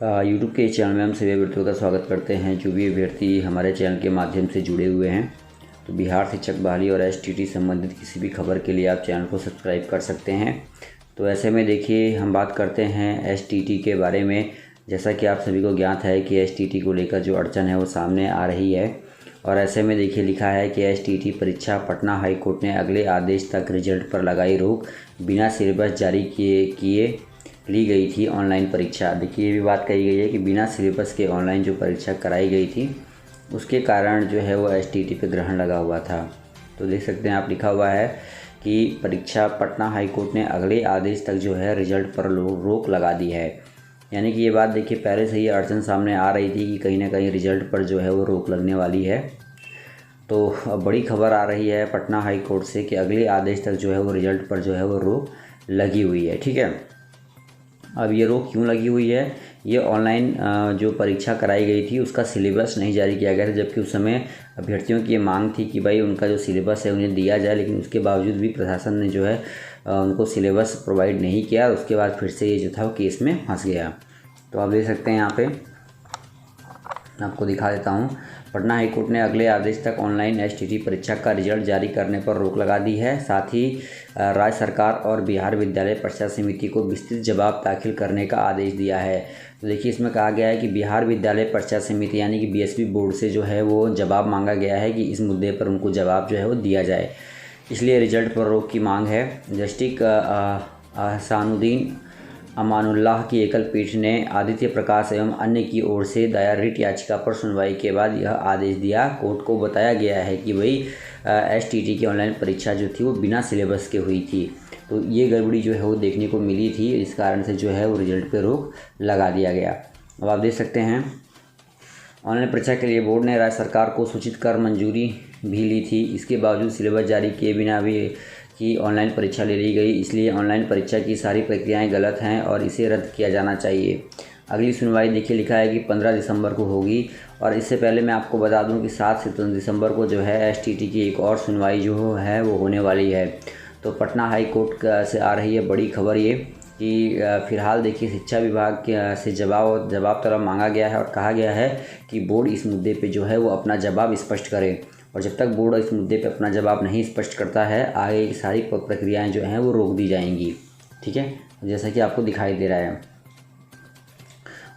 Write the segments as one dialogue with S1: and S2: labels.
S1: YouTube के channel में हम सभी अभ्यर्थियों का स्वागत करते हैं। जो भी अभ्यर्थी हमारे चैनल के माध्यम से जुड़े हुए हैं, तो बिहार शिक्षक बहाली और एसटीटी संबंधित किसी भी खबर के लिए आप चैनल को सब्सक्राइब कर सकते हैं। तो ऐसे में देखिए, हम बात करते हैं एसटीटी के बारे में। जैसा कि आप सभी को ज्ञात है कि एसटीटी को लेकर जो अड़चन है वो सामने आ रही है, और ऐसे में देखिए लिखा है कि एसटीटी परीक्षा पटना हाई कोर्ट ने अगले आदेश तक रिजल्ट पर लगाई रोक, बिना सिलेबस जारी किए ली गई थी ऑनलाइन परीक्षा। देखिए, ये भी बात कही गई है कि बिना सिलेबस के ऑनलाइन जो परीक्षा कराई गई थी उसके कारण जो है वो एसटीटी पे ग्रहण लगा हुआ था। तो देख सकते हैं आप, लिखा हुआ है कि परीक्षा पटना हाई कोर्ट ने अगले आदेश तक जो है रिजल्ट पर रोक लगा दी है। यानी कि ये बात देखिए, पहले से ही अड़चन सामने आ रही थी कि कहीं ना कहीं रिजल्ट पर जो है वो रोक लगने वाली है। तो अब बड़ी खबर आ रही है पटना हाई कोर्ट से कि अगले आदेश तक जो है वो रिजल्ट पर जो है वो रोक लगी हुई है। ठीक है, अब ये रोक क्यों लगी हुई है? ये ऑनलाइन जो परीक्षा कराई गई थी उसका सिलेबस नहीं जारी किया गया था, जबकि उस समय अभ्यर्थियों की ये मांग थी कि भाई उनका जो सिलेबस है उन्हें दिया जाए, लेकिन उसके बावजूद भी प्रशासन ने जो है उनको सिलेबस प्रोवाइड नहीं किया। उसके बाद फिर से ये जो था वो केस में फंस गया। तो आप देख सकते हैं यहाँ पे, आपको दिखा देता हूँ। पटना हाईकोर्ट ने अगले आदेश तक ऑनलाइन एसटीटी परीक्षा का रिजल्ट जारी करने पर रोक लगा दी है। साथ ही राज्य सरकार और बिहार विद्यालय परीक्षा समिति को विस्तृत जवाब दाखिल करने का आदेश दिया है। तो देखिए, इसमें कहा गया है कि बिहार विद्यालय परीक्षा समिति यानी कि बीएसपी बोर्ड से जो है वो जवाब मांगा गया है कि इस मुद्दे पर उनको जवाब जो है वो दिया जाए, इसलिए रिजल्ट पर रोक की मांग है। जस्टिस अहसानुद्दीन अमानुल्लाह की एकल पीठ ने आदित्य प्रकाश एवं अन्य की ओर से दायर रिट याचिका पर सुनवाई के बाद यह आदेश दिया। कोर्ट को बताया गया है कि वही एसटीटी की ऑनलाइन परीक्षा जो थी वो बिना सिलेबस के हुई थी, तो ये गड़बड़ी जो है वो देखने को मिली थी। इस कारण से जो है वो रिजल्ट पे रोक लगा दिया गया। अब आप देख सकते हैं, ऑनलाइन परीक्षा के लिए बोर्ड ने राज्य सरकार को सूचित कर मंजूरी भी ली थी। इसके बावजूद सिलेबस जारी किए बिना भी की ऑनलाइन परीक्षा ले ली गई, इसलिए ऑनलाइन परीक्षा की सारी प्रक्रियाएं गलत हैं और इसे रद्द किया जाना चाहिए। अगली सुनवाई देखिए, लिखा है कि 15 दिसंबर को होगी। और इससे पहले मैं आपको बता दूं कि 7 दिसंबर को जो है एसटीटी की एक और सुनवाई जो है वो होने वाली है। तो पटना हाई कोर्ट से आ रही है बड़ी खबर ये कि फ़िलहाल देखिए, शिक्षा विभाग से जवाब तरफ मांगा गया है और कहा गया है कि बोर्ड इस मुद्दे पे जो है वो अपना जवाब स्पष्ट करे, और जब तक बोर्ड इस मुद्दे पे अपना जवाब नहीं स्पष्ट करता है, आगे की सारी प्रक्रियाएं जो हैं वो रोक दी जाएंगी। ठीक है, जैसा कि आपको दिखाई दे रहा है।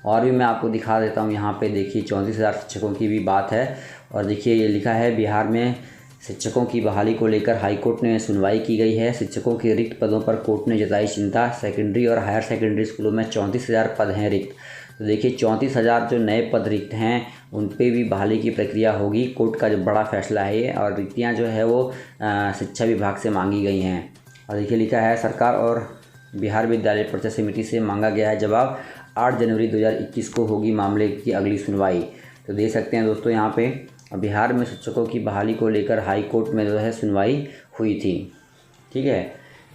S1: और भी मैं आपको दिखा देता हूँ, यहाँ पे देखिए 34,000 शिक्षकों की भी बात है। और देखिए, ये लिखा है बिहार में शिक्षकों की बहाली को लेकर हाईकोर्ट में सुनवाई की गई है। शिक्षकों के रिक्त पदों पर कोर्ट ने जताई चिंता। सेकेंडरी और हायर सेकेंडरी स्कूलों में 34,000 पद हैं रिक्त। तो देखिए, 34,000 जो नए पद रिक्त हैं उन पे भी बहाली की प्रक्रिया होगी। कोर्ट का जो बड़ा फैसला है ये, और रिक्तियाँ जो है वो शिक्षा विभाग से मांगी गई हैं। और देखिए, लिखा है सरकार और बिहार विद्यालय परीक्षा समिति से मांगा गया है जवाब। 8 जनवरी 2021 को होगी मामले की अगली सुनवाई। तो देख सकते हैं दोस्तों, यहाँ पे बिहार में शिक्षकों की बहाली को लेकर हाई कोर्ट में जो है सुनवाई हुई थी। ठीक है,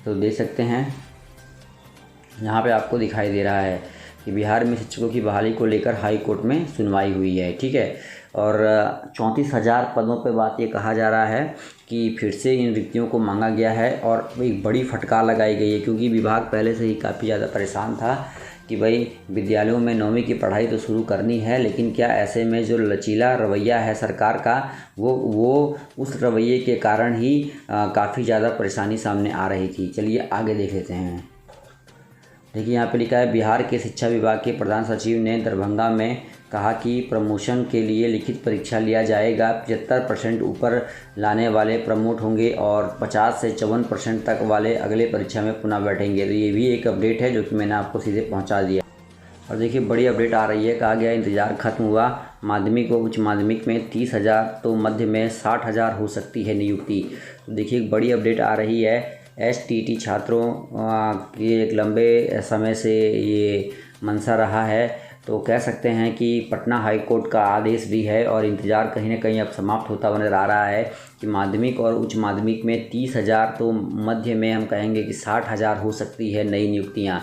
S1: तो देख सकते हैं यहाँ पे आपको दिखाई दे रहा है कि बिहार में शिक्षकों की बहाली को लेकर हाई कोर्ट में सुनवाई हुई है। ठीक है, और 34,000 पदों पर बात ये कहा जा रहा है कि फिर से इन रिक्तियों को मांगा गया है, और एक बड़ी फटकार लगाई गई है, क्योंकि विभाग पहले से ही काफ़ी ज़्यादा परेशान था कि भाई विद्यालयों में 9वीं की पढ़ाई तो शुरू करनी है, लेकिन क्या ऐसे में जो लचीला रवैया है सरकार का, वो उस रवैये के कारण ही काफ़ी ज़्यादा परेशानी सामने आ रही थी। चलिए आगे देख लेते हैं। देखिए, यहाँ पे लिखा है बिहार के शिक्षा विभाग के प्रधान सचिव ने दरभंगा में कहा कि प्रमोशन के लिए लिखित परीक्षा लिया जाएगा। 75% ऊपर लाने वाले प्रमोट होंगे और 50 से 54% तक वाले अगले परीक्षा में पुनः बैठेंगे। तो ये भी एक अपडेट है जो कि मैंने आपको सीधे पहुँचा दिया। और देखिए, बड़ी अपडेट आ रही है। कहा गया इंतज़ार खत्म हुआ, माध्यमिक व उच्च माध्यमिक में 30,000 तो मध्य में 60,000 हो सकती है नियुक्ति। तो देखिए, एक बड़ी अपडेट आ रही है। एसटीटी छात्रों की एक लंबे समय से ये मनसा रहा है। तो कह सकते हैं कि पटना हाई कोर्ट का आदेश भी है और इंतज़ार कहीं ना कहीं अब समाप्त होता नजर आ रहा है कि माध्यमिक और उच्च माध्यमिक में 30,000 तो मध्य में हम कहेंगे कि 60,000 हो सकती है नई नियुक्तियाँ।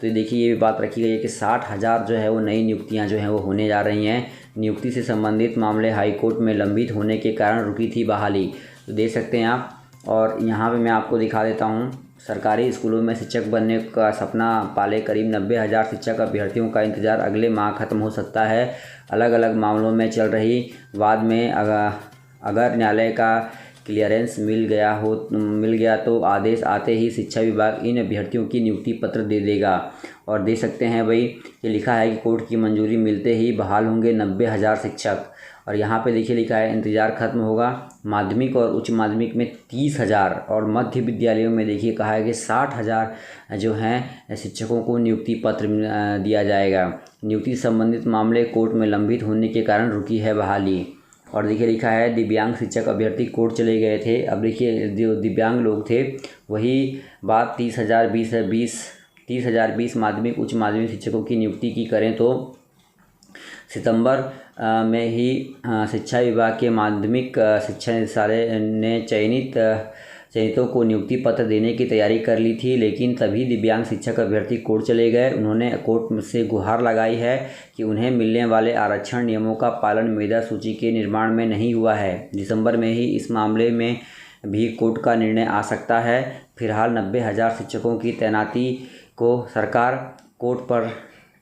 S1: तो देखिए, ये भी बात रखी गई है कि 60,000 जो है वो नई नियुक्तियाँ जो हैं वो होने जा रही हैं। नियुक्ति से संबंधित मामले हाईकोर्ट में लंबित होने के कारण रुकी थी बहाली। तो देख सकते हैं आप, और यहाँ पे मैं आपको दिखा देता हूँ सरकारी स्कूलों में शिक्षक बनने का सपना पाले करीब 90,000 शिक्षक अभ्यर्थियों का इंतजार अगले माह खत्म हो सकता है। अलग अलग मामलों में चल रही वाद में अगर न्यायालय का क्लियरेंस मिल गया तो आदेश आते ही शिक्षा विभाग इन अभ्यर्थियों की नियुक्ति पत्र दे देगा। और दे सकते हैं भाई, ये लिखा है कि कोर्ट की मंजूरी मिलते ही बहाल होंगे 90,000 शिक्षक। और यहाँ पे देखिए लिखा है इंतज़ार खत्म होगा माध्यमिक और उच्च माध्यमिक में 30,000 और मध्य विद्यालयों में देखिए कहा है कि 60,000 जो हैं शिक्षकों को नियुक्ति पत्र दिया जाएगा। नियुक्ति संबंधित मामले कोर्ट में लंबित होने के कारण रुकी है बहाली। और देखिए लिखा है दिव्यांग शिक्षक अभ्यर्थी कोर्ट चले गए थे। अब देखिए जो दिव्यांग लोग थे वही बात 30,020 माध्यमिक उच्च माध्यमिक शिक्षकों की नियुक्ति की करें तो सितंबर में ही शिक्षा विभाग के माध्यमिक शिक्षा निदेशालय ने चयनितों को नियुक्ति पत्र देने की तैयारी कर ली थी, लेकिन तभी दिव्यांग शिक्षक अभ्यर्थी कोर्ट चले गए। उन्होंने कोर्ट से गुहार लगाई है कि उन्हें मिलने वाले आरक्षण नियमों का पालन मेधा सूची के निर्माण में नहीं हुआ है। दिसंबर में ही इस मामले में भी कोर्ट का निर्णय आ सकता है। फिलहाल 90,000 शिक्षकों की तैनाती को सरकार कोर्ट पर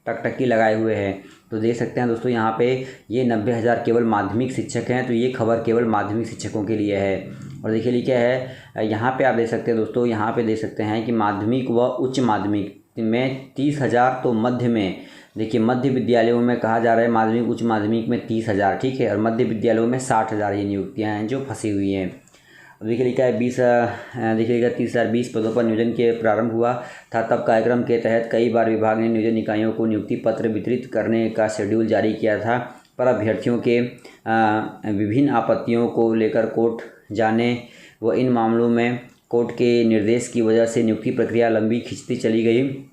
S1: टकटकी लगाए हुए है। तो देख सकते हैं दोस्तों यहाँ पे ये 90,000 केवल माध्यमिक शिक्षक हैं, तो ये खबर केवल माध्यमिक शिक्षकों के लिए है। और देखिए लिखा है यहाँ पे आप देख सकते हैं दोस्तों, यहाँ पे देख सकते हैं कि माध्यमिक व उच्च माध्यमिक में 30,000, तो मध्य में देखिए मध्य विद्यालयों में कहा जा रहा है माध्यमिक उच्च माध्यमिक में 30,000, ठीक है, और मध्य विद्यालयों में 60,000 ये नियुक्तियाँ हैं जो फंसी हुई हैं। अब देखिए लिखा है 30,020 पदों पर नियोजन के प्रारंभ हुआ था। तब कार्यक्रम के तहत कई बार विभाग ने नियोजन इकाइयों को नियुक्ति पत्र वितरित करने का शेड्यूल जारी किया था, पर अभ्यर्थियों के विभिन्न आपत्तियों को लेकर कोर्ट जाने व इन मामलों में कोर्ट के निर्देश की वजह से नियुक्ति प्रक्रिया लंबी खिंचती चली गई।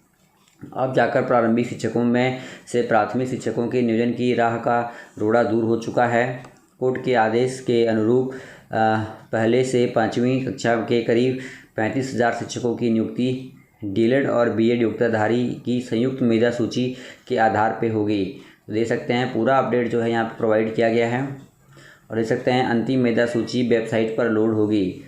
S1: अब जाकर प्रारंभिक शिक्षकों में से प्राथमिक शिक्षकों के नियोजन की राह का रोड़ा दूर हो चुका है। कोर्ट के आदेश के अनुरूप पहले से 5वीं कक्षा के करीब 35,000 शिक्षकों की नियुक्ति डीएलएड और बीएड योग्यताधारी की संयुक्त मेधा सूची के आधार पर होगी। देख सकते हैं पूरा अपडेट जो है यहाँ पर प्रोवाइड किया गया है। और देख सकते हैं अंतिम मेधा सूची वेबसाइट पर लोड होगी।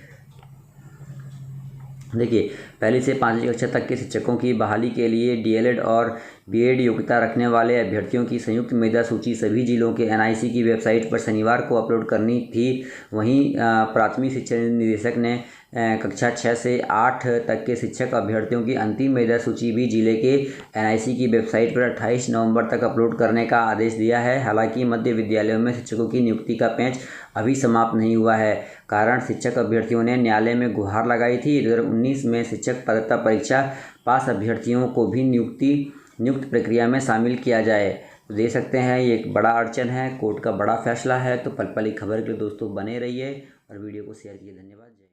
S1: देखिए पहली से 5वीं कक्षा तक के शिक्षकों की बहाली के लिए डीएलएड और बीएड योग्यता रखने वाले अभ्यर्थियों की संयुक्त मेधा सूची सभी जिलों के एनआईसी की वेबसाइट पर शनिवार को अपलोड करनी थी। वहीं प्राथमिक शिक्षा निदेशक ने कक्षा 6 से 8 तक के शिक्षक अभ्यर्थियों की अंतिम मेधा सूची भी जिले के एनआईसी की वेबसाइट पर 28 नवंबर तक अपलोड करने का आदेश दिया है। हालांकि मध्य विद्यालयों में शिक्षकों की नियुक्ति का पेंच अभी समाप्त नहीं हुआ है। कारण शिक्षक अभ्यर्थियों ने न्यायालय में गुहार लगाई थी। 2019 में शिक्षक पात्रता परीक्षा पास अभ्यर्थियों को भी नियुक्त प्रक्रिया में शामिल किया जाए। तो देख सकते हैं ये एक बड़ा अड़चन है, कोर्ट का बड़ा फैसला है। तो पल पल की खबर के लिए दोस्तों बने रहिए और वीडियो को शेयर कीजिए। धन्यवाद।